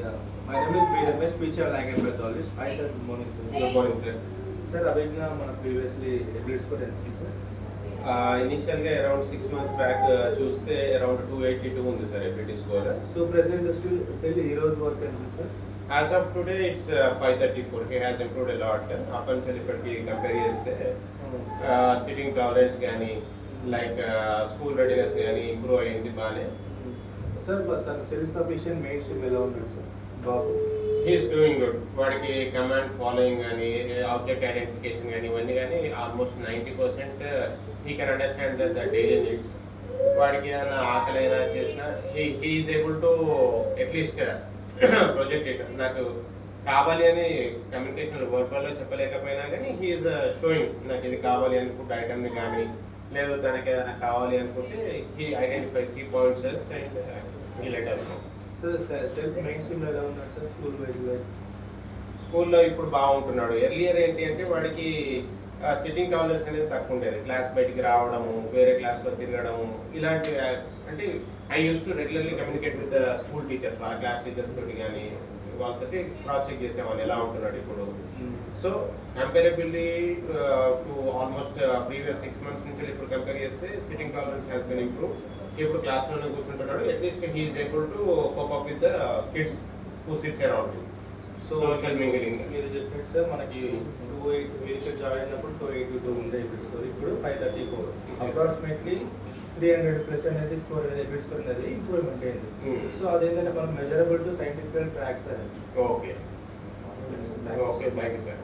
Yeah, my name is BMS, speech and language pathologist. Hi sir, good morning sir. Good morning, sir. Sir, అభిజ్ఞ మన previously ability score ఎంత sir? ఇనిషియల్గా around 6 months back చూస్తే around 282 ఉంది sir ability score. So present still till ఈ రోజు వరకు ఎంత sir? As of today it's 534. He has improved a lot. అప్పటి నుంచి ఇప్పటికి కంపేర్ చేస్తే సిట్టింగ్ టాలరెన్స్ కానీ లైక్ స్కూల్ రెడీనెస్ కానీ ఇంప్రూవ్ అయ్యింది బాగానే. సార్ తన సెల్ఫ్ సఫిషియెంట్ మెయిన్ స్ట్రీమ్ ఎలా ఉన్నాడు సార్ బాబు? He's doing good. వాడికి కమాండ్ ఫాలోయింగ్ కానీ ఆబ్జెక్ట్ ఐడెంటిఫికేషన్ కానీ ఇవన్నీ కానీ almost 90% he can understand the daily needs. వాడికి ఏదైనా ఆకలి అయినా చేసినా he's able to at least project it. నాకు కావాలి అని కమ్యూనికేషన్ వర్బల్లో చెప్పలేకపోయినా కానీ హీఈస్ షోయింగ్ నాకు ఇది కావాలి అని ఫుడ్ ఐటమ్ని కానీ లేదు తనకి ఏదైనా కావాలి అనుకుంటే he identifies he points and he let sir self main stream ఎలా ఉన్నాడు సార్ స్కూల్ వైజ్? స్కూల్లో ఇప్పుడు బాగుంటున్నాడు. ఎర్లియర్ ఏంటి అంటే వాడికి సిట్టింగ్ టాలరెన్స్ అనేది తక్కువ ఉండేది. క్లాస్ బయటికి రావడము, వేరే క్లాస్లో తిరగడము, ఇలాంటి అంటే I use to regularly communicate with school teachers, వాళ్ళ క్లాస్ టీచర్స్ తోటి కానీ వాళ్ళతో క్రాస్ చెక్ చేసేవాళ్ళు ఎలా ఉంటున్నాడు ఇప్పుడు. So comparably to almost previous 6 months నుంచి ఇప్పుడు కంపేర్ చేస్తే sitting tolerance has been improve. ఇప్పుడు క్లాస్లోనే కూర్చుంటున్నాడు. At least he is able to cope up with the kids who sits around him. Social mingling మీరు చెప్పారు సార్ మనకి 280 మీరు జాయిన్ అయినప్పుడు 282 ఉండే ఎబిలిటీ స్కోర్, ఇప్పుడు 534. అప్రాక్సిమేట్లీ 300+ అనేది స్కోర్ ఎబిలిటీ స్కోర్ అనేది ఇంప్రూవ్మెంట్ అయింది. సో అదేంటంటే మనం measurable to scientifical tracks sir. Okay okay thank you sir.